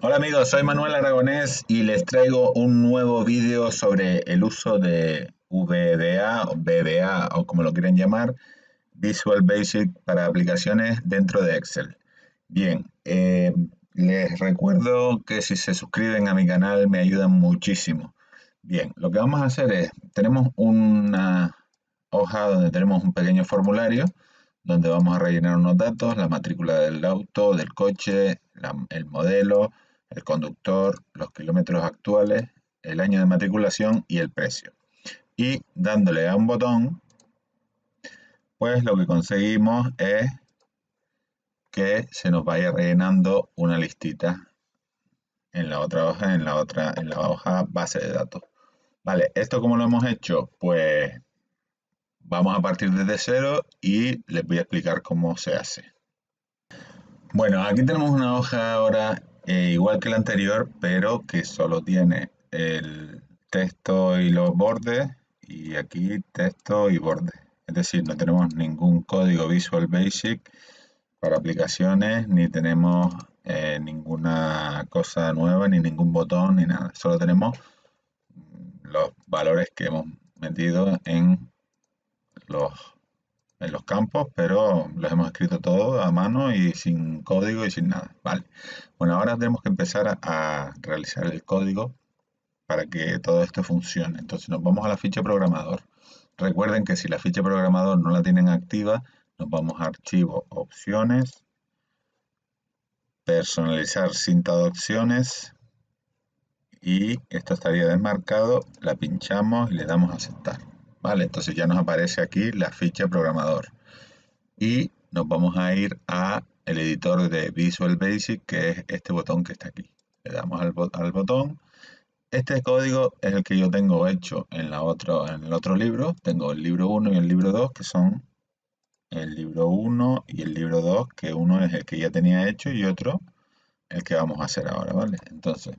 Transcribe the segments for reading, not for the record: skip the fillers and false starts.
Hola amigos, soy Manuel Aragonés y les traigo un nuevo vídeo sobre el uso de VBA o VBA o como lo quieren llamar, Visual Basic para aplicaciones dentro de Excel. Bien, les recuerdo que si se suscriben a mi canal me ayudan muchísimo. Bien, lo que vamos a hacer es, tenemos una hoja donde tenemos un pequeño formulario donde vamos a rellenar unos datos, la matrícula del auto, del coche, el modelo, el conductor, los kilómetros actuales, el año de matriculación y el precio. Y dándole a un botón, pues lo que conseguimos es que se nos vaya rellenando una listita en la otra hoja, en la hoja base de datos. Vale, ¿esto cómo lo hemos hecho? Pues vamos a partir desde cero y les voy a explicar cómo se hace. Bueno, aquí tenemos una hoja ahora igual que la anterior, pero que solo tiene el texto y los bordes, y aquí texto y bordes. Es decir, no tenemos ningún código Visual Basic para aplicaciones, ni tenemos ninguna cosa nueva, ni ningún botón, ni nada. Solo tenemos los valores que hemos metido los en los campos, pero los hemos escrito todos a mano y sin código y sin nada. Vale. Bueno, ahora tenemos que empezar a realizar el código para que todo esto funcione. Entonces nos vamos a la ficha programador. Recuerden que si la ficha programador no la tienen activa, nos vamos a archivo, opciones, personalizar cinta de opciones y esto estaría desmarcado, la pinchamos y le damos a aceptar. Vale, entonces ya nos aparece aquí la ficha programador. Y nos vamos a ir a el editor de Visual Basic, que es este botón que está aquí. Le damos al botón. Este código es el que yo tengo hecho en el otro libro. Tengo el libro 1 y el libro 2, que son el libro 1 y el libro 2, que uno es el que ya tenía hecho y otro el que vamos a hacer ahora, ¿vale? Entonces,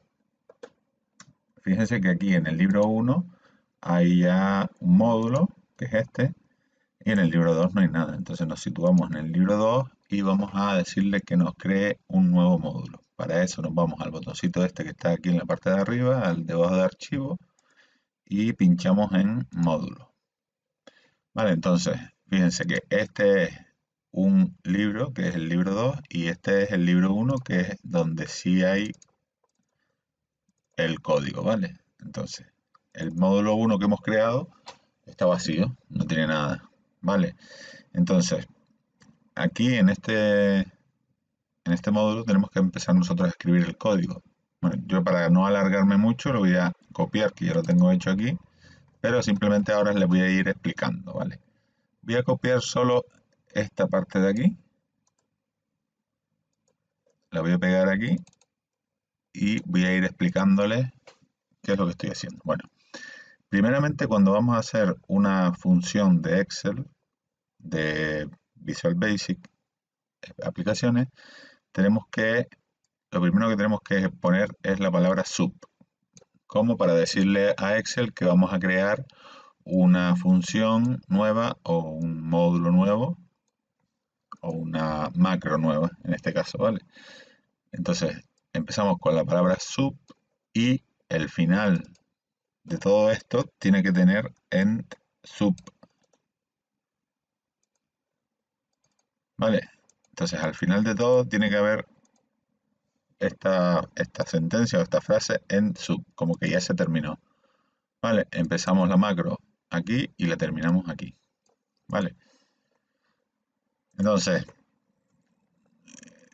fíjense que aquí en el libro 1 hay ya un módulo, que es este, y en el libro 2 no hay nada. Entonces nos situamos en el libro 2 y vamos a decirle que nos cree un nuevo módulo. Para eso nos vamos al botoncito este que está aquí en la parte de arriba, al debajo de archivo, y pinchamos en módulo. Vale, entonces fíjense que este es un libro, que es el libro 2, y este es el libro 1, que es donde sí hay el código, ¿vale? Entonces, el módulo 1 que hemos creado está vacío, no tiene nada, ¿vale? Entonces, aquí en este módulo tenemos que empezar nosotros a escribir el código. Bueno, yo para no alargarme mucho lo voy a copiar, que ya lo tengo hecho aquí, pero simplemente ahora les voy a ir explicando, ¿vale? Voy a copiar solo esta parte de aquí, la voy a pegar aquí y voy a ir explicándoles qué es lo que estoy haciendo. Bueno, primeramente cuando vamos a hacer una función de Excel, de Visual Basic, aplicaciones, tenemos que lo primero que tenemos que poner es la palabra sub, como para decirle a Excel que vamos a crear una función nueva o un módulo nuevo o una macro nueva, en este caso, ¿vale? Entonces, empezamos con la palabra sub y el final de todo esto tiene que tener end sub, ¿vale? Entonces, al final de todo tiene que haber esta sentencia o esta frase en sub, como que ya se terminó. Vale, empezamos la macro aquí y la terminamos aquí. Vale, entonces,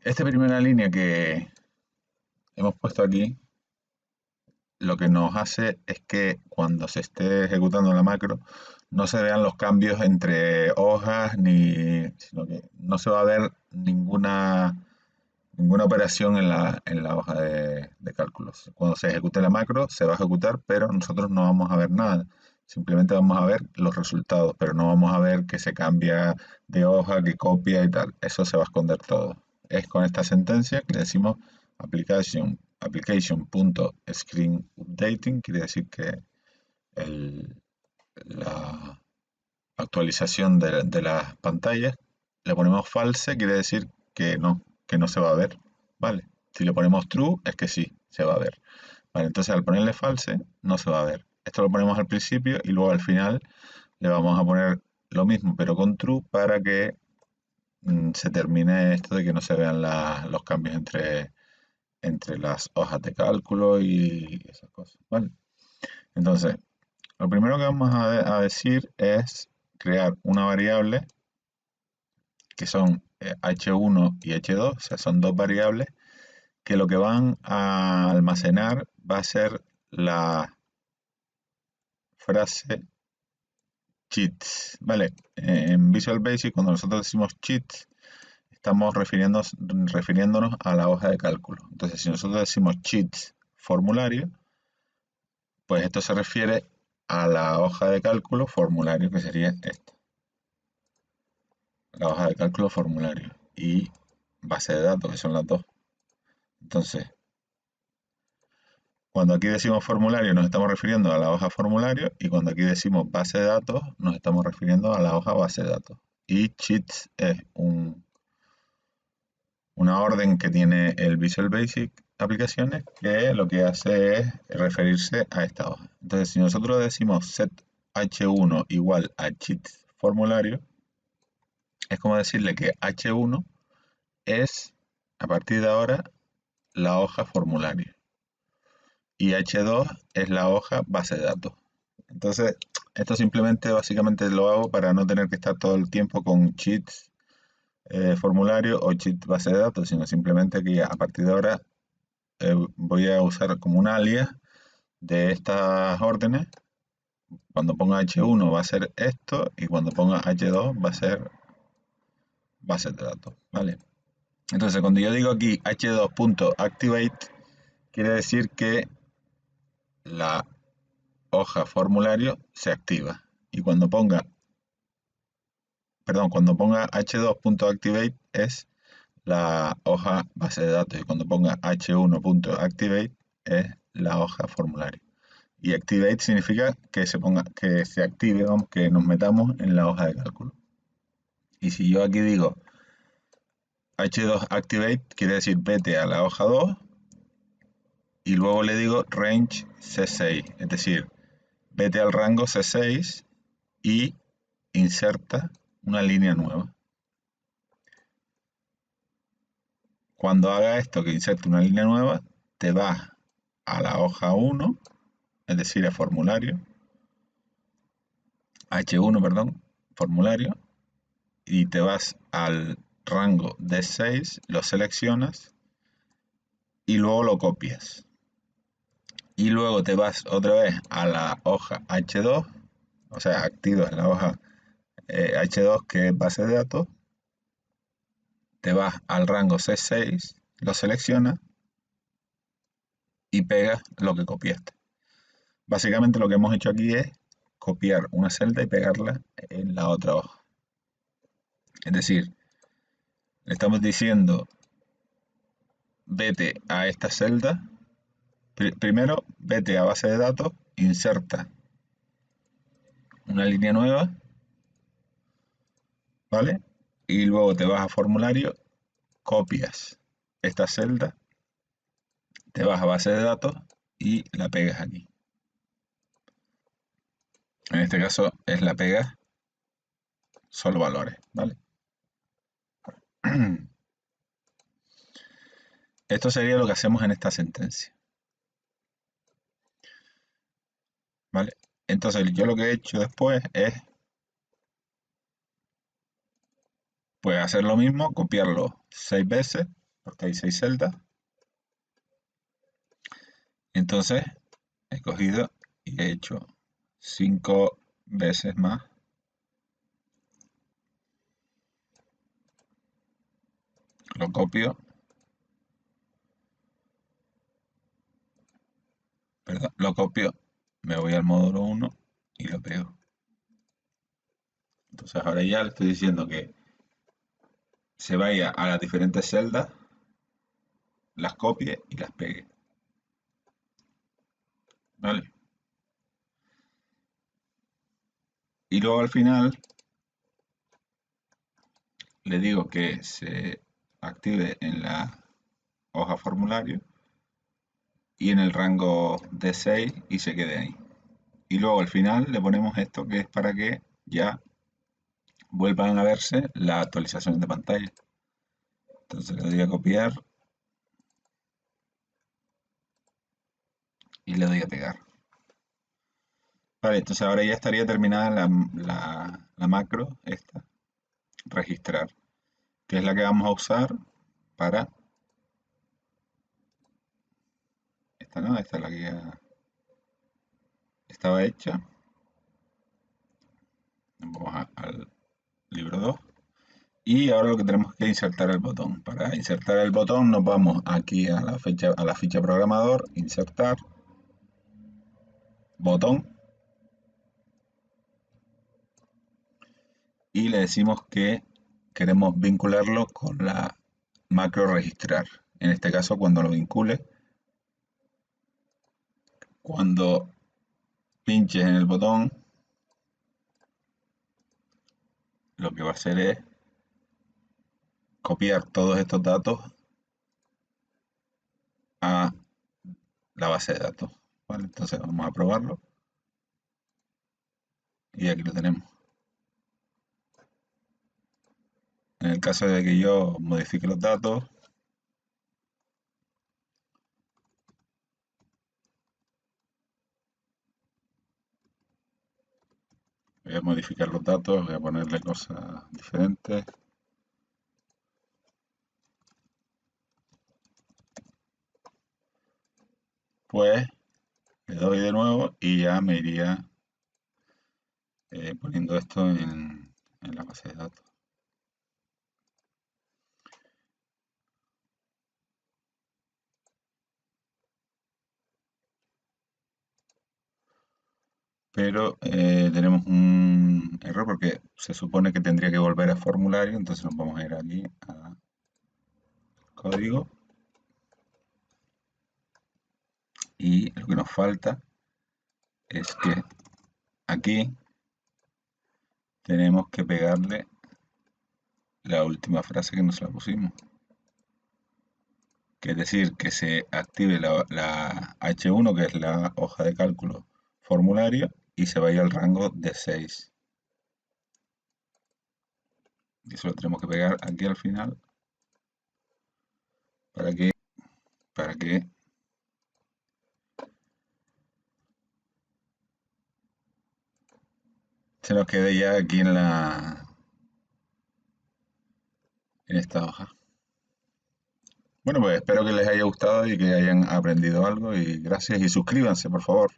esta primera línea que hemos puesto aquí, lo que nos hace es que cuando se esté ejecutando la macro, no se vean los cambios entre hojas, sino que no se va a ver ninguna operación en la hoja de cálculos. Cuando se ejecute la macro, se va a ejecutar, pero nosotros no vamos a ver nada. Simplemente vamos a ver los resultados, pero no vamos a ver que se cambia de hoja, que copia y tal. Eso se va a esconder todo. Es con esta sentencia que le decimos application.screenUpdating, quiere decir que la actualización de las pantallas le ponemos false, quiere decir que no se va a ver, ¿vale? Si le ponemos true, es que sí, se va a ver. Vale, entonces al ponerle false, no se va a ver. Esto lo ponemos al principio y luego al final le vamos a poner lo mismo, pero con true para que se termine esto de que no se vean los cambios entre las hojas de cálculo y esas cosas. ¿Vale? Entonces, lo primero que vamos a decir es crear una variable que son h1 y h2, o sea, son dos variables que lo que van a almacenar va a ser la frase cheats, ¿vale? En Visual Basic, cuando nosotros decimos cheats, estamos refiriéndonos a la hoja de cálculo. Entonces, si nosotros decimos cheats formulario, pues esto se refiere a la hoja de cálculo formulario, que sería esta. La hoja de cálculo formulario y base de datos, que son las dos. Entonces, cuando aquí decimos formulario nos estamos refiriendo a la hoja formulario y cuando aquí decimos base de datos nos estamos refiriendo a la hoja base de datos. Y cheats es una orden que tiene el Visual Basic aplicaciones que lo que hace es referirse a esta hoja. Entonces, si nosotros decimos set h1 igual a cheats formulario, es como decirle que h1 es, a partir de ahora, la hoja formulario y h2 es la hoja base de datos. Entonces, esto simplemente, básicamente lo hago para no tener que estar todo el tiempo con cheats formulario o cheat base de datos, sino simplemente que a partir de ahora voy a usar como un alias de estas órdenes. Cuando ponga h1 va a ser esto y cuando ponga h2 va a ser base de datos, ¿vale? Entonces, cuando yo digo aquí h2.activate, quiere decir que la hoja formulario se activa. Y cuando ponga h2.activate es la hoja base de datos y cuando ponga h1.activate es la hoja formulario. Y activate significa que se active, vamos, que nos metamos en la hoja de cálculo. Y si yo aquí digo h2activate, quiere decir vete a la hoja 2 y luego le digo range c6, es decir, vete al rango c6 y inserta una línea nueva. Cuando haga esto, que inserte una línea nueva, te vas a la hoja 1, es decir, a formulario, H1, perdón, formulario, y te vas al rango D6, lo seleccionas y luego lo copias. Y luego te vas otra vez a la hoja H2, o sea, activas la hoja H2 que es base de datos, te vas al rango C6, lo seleccionas y pegas lo que copiaste. Básicamente lo que hemos hecho aquí es copiar una celda y pegarla en la otra hoja. Es decir, le estamos diciendo vete a esta celda, primero vete a base de datos, inserta una línea nueva, ¿vale? Y luego te vas a formulario, copias esta celda, te vas a base de datos y la pegas aquí. En este caso es la pega solo valores, ¿vale? Esto sería lo que hacemos en esta sentencia, ¿vale? Entonces yo lo que he hecho después es pues hacer lo mismo, copiarlo 6 veces, porque hay 6 celdas. Entonces he cogido y he hecho 5 veces más. Lo copio, perdón, lo copio, me voy al módulo 1 y lo pego. Entonces ahora ya le estoy diciendo que se vaya a las diferentes celdas, las copie y las pegue. ¿Vale? Y luego al final le digo que se active en la hoja formulario y en el rango de 6 y se quede ahí. Y luego al final le ponemos esto que es para que ya vuelvan a verse las actualizaciones de pantalla. Entonces le doy a copiar y le doy a pegar. Vale, entonces ahora ya estaría terminada la macro, esta, registrar, que es la que vamos a usar para... Esta no, esta es la que ya estaba hecha. Vamos al libro 2. Y ahora lo que tenemos que insertar el botón. Para insertar el botón nos vamos aquí a la ficha programador, insertar, botón, y le decimos que queremos vincularlo con la macro registrar. En este caso, cuando lo vincule, cuando pinches en el botón, lo que va a hacer es copiar todos estos datos a la base de datos. ¿Vale? Entonces vamos a probarlo y aquí lo tenemos. En el caso de que yo modifique los datos, voy a modificar los datos, voy a ponerle cosas diferentes. Pues le doy de nuevo y ya me iría poniendo esto en la base de datos. Pero tenemos un error porque se supone que tendría que volver a formulario, entonces nos vamos a ir aquí a código y lo que nos falta es que aquí tenemos que pegarle la última frase que nos la pusimos, que es decir, que se active la H1, que es la hoja de cálculo formulario, y se vaya al rango de 6. Y eso lo tenemos que pegar aquí al final para que se nos quede ya aquí en esta hoja. Bueno, pues espero que les haya gustado y que hayan aprendido algo y gracias y suscríbanse, por favor.